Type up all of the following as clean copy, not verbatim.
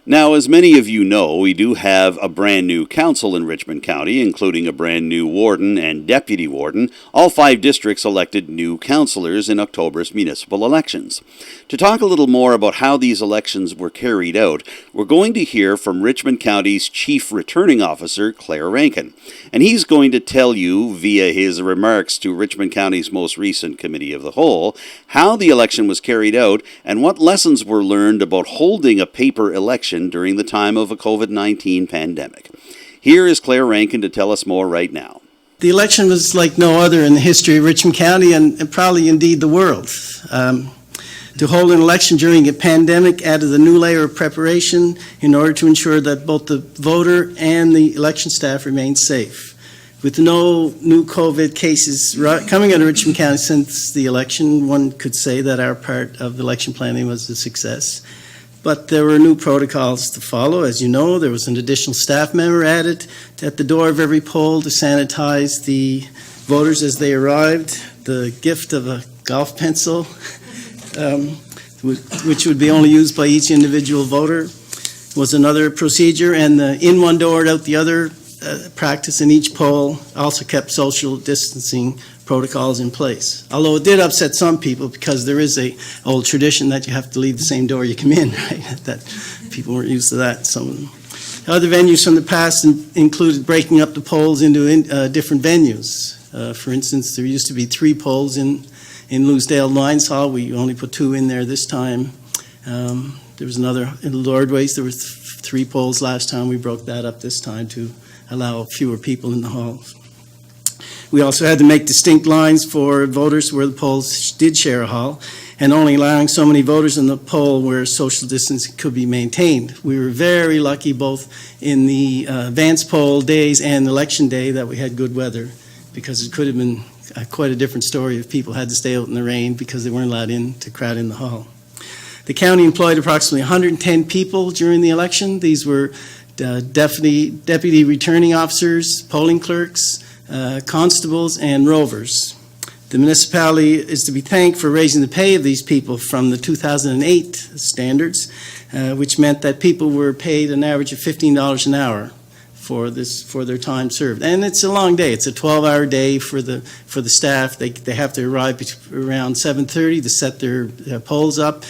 Now, as many of you know, we do have a brand new council in Richmond County, including a brand new warden and deputy warden. All 5 districts elected new councillors in October's municipal elections. To talk a little more about how these elections were carried out, we're going to hear from Richmond County's Chief Returning Officer, Clair Rankin. And he's going to tell you, via his remarks to Richmond County's most recent Committee of the Whole, how the election was carried out and what lessons were learned about holding a paper election during the time of a COVID-19 pandemic. Here is Clair Rankin to tell us more right now. The election was like no other in the history of Richmond County and probably indeed the world. To hold an election during a pandemic added a new layer of preparation in order to ensure that both the voter and the election staff remained safe. With no new COVID cases coming out of Richmond County since the election, one could say that our part of the election planning was a success. But there were new protocols to follow. As you know, there was an additional staff member added at the door of every poll to sanitize the voters as they arrived. The gift of a golf pencil, which would be only used by each individual voter, was another procedure. And the in one door, out the other practice in each poll also kept social distancing protocols in place. Although it did upset some people because there is a old tradition that you have to leave the same door you come in, right? That people weren't used to that. Some of them. Other venues from the past included breaking up the polls into different venues. For instance, there used to be 3 polls in Loosedale Lions Hall. We only put 2 in there this time. There was another in Lordways. There were 3 polls last time. We broke that up this time to allow fewer people in the halls. We also had to make distinct lines for voters where the polls did share a hall, and only allowing so many voters in the poll where social distancing could be maintained. We were very lucky both in the advance poll days and election day that we had good weather, because it could have been quite a different story if people had to stay out in the rain because they weren't allowed in to crowd in the hall. The county employed approximately 110 people during the election. These were deputy returning officers, polling clerks, constables, and rovers. The municipality is to be thanked for raising the pay of these people from the 2008 standards, which meant that people were paid an average of $15 an hour for their time served. And it's a long day. It's a 12-hour day for the staff. They have to arrive around 7:30 to set their polls up.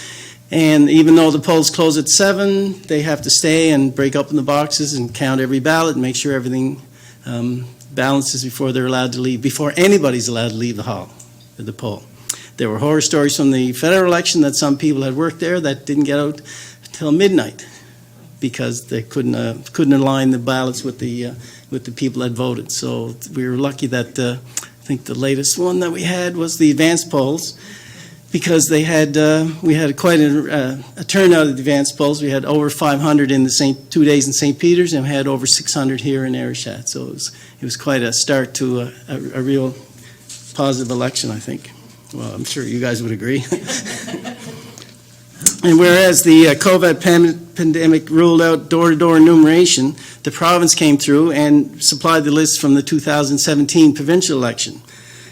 And even though the polls close at 7, they have to stay and break open the boxes and count every ballot and make sure everything balances before they're allowed to leave, before anybody's allowed to leave the hall, the poll. There were horror stories from the federal election that some people had worked there that didn't get out until midnight because they couldn't align the ballots with the people that voted. So we were lucky that I think the latest one that we had was the advance polls, because we had quite a turnout at the advance polls. We had over 500 in the 2 days in St. Peter's, and we had over 600 here in Arishat. So it was quite a start to a real positive election, I think. Well, I'm sure you guys would agree. And whereas the COVID pandemic ruled out door-to-door enumeration, the province came through and supplied the list from the 2017 provincial election.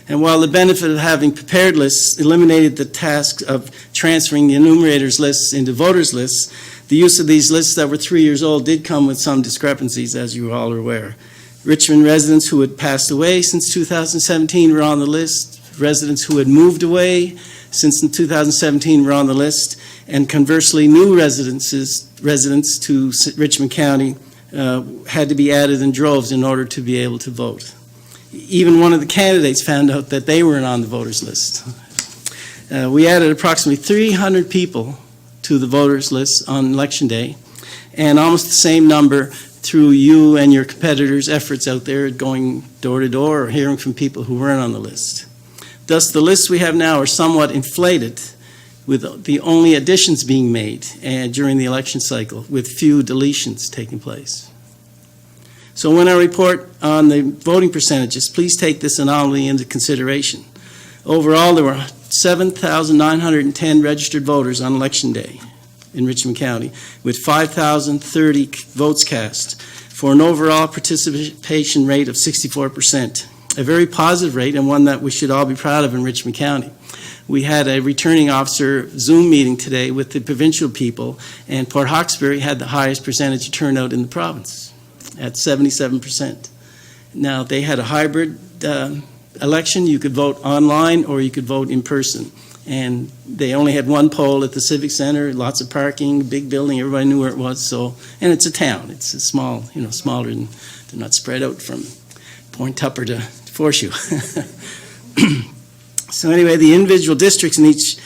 And while the benefit of having prepared lists eliminated the task of transferring the enumerators' lists into voters' lists, the use of these lists that were 3 years old did come with some discrepancies, as you all are aware. Richmond residents who had passed away since 2017 were on the list. Residents who had moved away since 2017 were on the list. And conversely, new residents to Richmond County had to be added in droves in order to be able to vote. Even one of the candidates found out that they weren't on the voters list. We added approximately 300 people to the voters list on election day, and almost the same number through you and your competitors' efforts out there going door to door or hearing from people who weren't on the list. Thus, the lists we have now are somewhat inflated, with the only additions being made during the election cycle, with few deletions taking place. So when I report on the voting percentages, please take this anomaly into consideration. Overall, there were 7,910 registered voters on election day in Richmond County, with 5,030 votes cast, for an overall participation rate of 64%. a very positive rate and one that we should all be proud of in Richmond County. We had a returning officer Zoom meeting today with the provincial people, and Port Hawkesbury had the highest percentage of turnout in the province at 77%. Now, they had a hybrid election. You could vote online or you could vote in person. And they only had one poll at the Civic Center, lots of parking, big building, everybody knew where it was. So, and it's a town. It's a small, smaller than, they're not spread out from Point Tupper to Foreshore. So anyway, the individual districts in each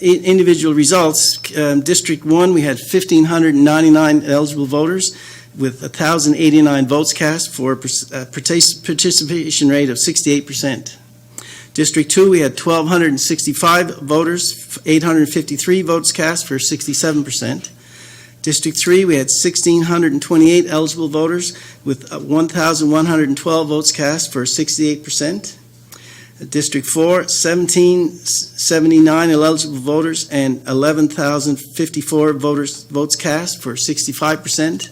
individual results, District 1, we had 1,599 eligible voters with 1,089 votes cast for a participation rate of 68%. District 2, we had 1,265 voters, 853 votes cast for 67%. District 3, we had 1,628 eligible voters with 1,112 votes cast for 68%. District 4, 1,779 eligible voters and 11,054 votes cast for 65%.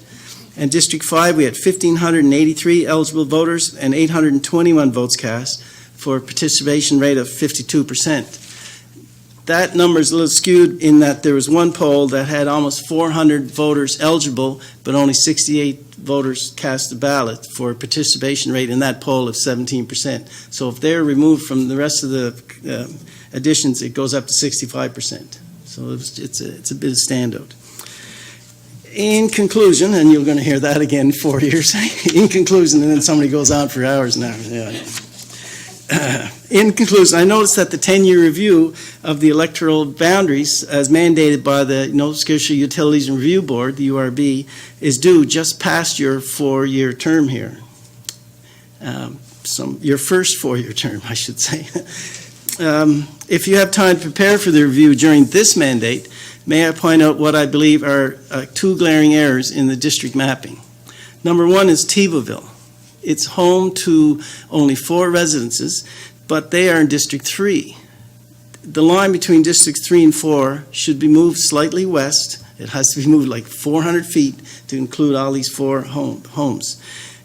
And District 5, we had 1,583 eligible voters and 821 votes cast for a participation rate of 52%. That number is a little skewed in that there was one poll that had almost 400 voters eligible, but only 68 voters cast a ballot for a participation rate in that poll of 17%. So if they're removed from the rest of the additions, it goes up to 65%. So it's a bit of standout. In conclusion, and you're going to hear that again in 4 years, in conclusion, and then somebody goes on for hours and hours. Yeah. In conclusion, I noticed that the 10-year review of the electoral boundaries, as mandated by the Nova Scotia Utilities and Review Board, the URB, is due just past your 4-year term here. Your first 4-year term, I should say. If you have time to prepare for the review during this mandate, may I point out what I believe are 2 glaring errors in the district mapping. Number 1 is Thiebauville. It's home to only 4 residences, but they are in District 3. The line between Districts 3 and 4 should be moved slightly west. It has to be moved like 400 feet to include all these 4 homes.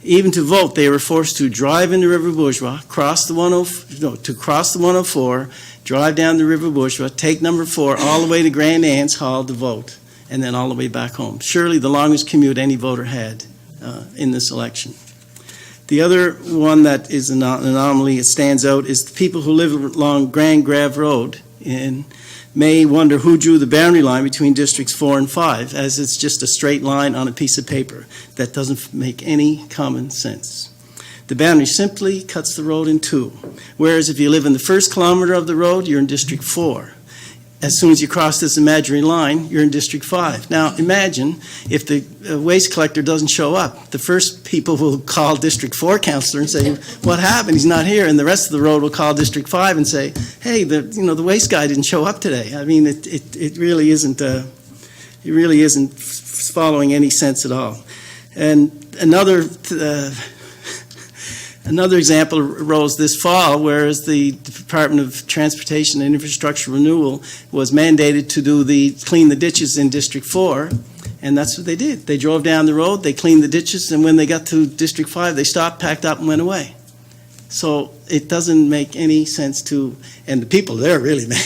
Even to vote, they were forced to drive into River Bourgeois, cross the 104, drive down the River Bourgeois, take number 4 all the way to Grand Anne's Hall to vote, and then all the way back home. Surely the longest commute any voter had in this election. The other one that is an anomaly, it stands out, is the people who live along Grand Grave Road and may wonder who drew the boundary line between Districts 4 and 5, as it's just a straight line on a piece of paper. That doesn't make any common sense. The boundary simply cuts the road in 2, whereas if you live in the first kilometer of the road, you're in District 4. As soon as you cross this imaginary line, you're in District 5. Now, imagine if the waste collector doesn't show up. The first people will call District 4 councillor and say, what happened? He's not here. And the rest of the road will call District 5 and say, hey, the waste guy didn't show up today. I mean, it really isn't following any sense at all. And Another example arose this fall, whereas the Department of Transportation and Infrastructure Renewal was mandated to clean the ditches in District 4, and that's what they did. They drove down the road, they cleaned the ditches, and when they got to District 5, they stopped, packed up, and went away. So it doesn't make any sense and the people there are really mad.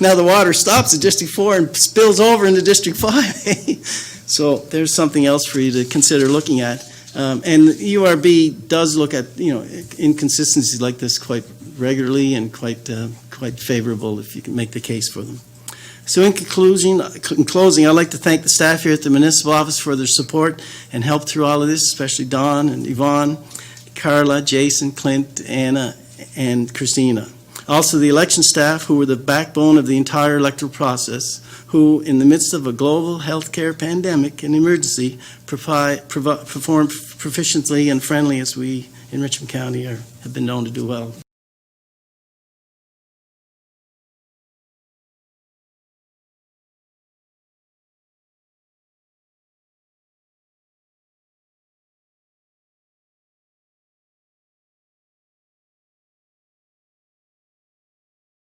Now the water stops at District 4 and spills over into District 5. So there's something else for you to consider looking at. And the URB does look at inconsistencies like this quite regularly and quite favorable if you can make the case for them. So in closing, I'd like to thank the staff here at the Municipal Office for their support and help through all of this, especially Don and Yvonne, Carla, Jason, Clint, Anna, and Christina. Also the election staff, who were the backbone of the entire electoral process, who, in the midst of a global healthcare pandemic and emergency, performed proficiently and friendly as we in Richmond County have been known to do well.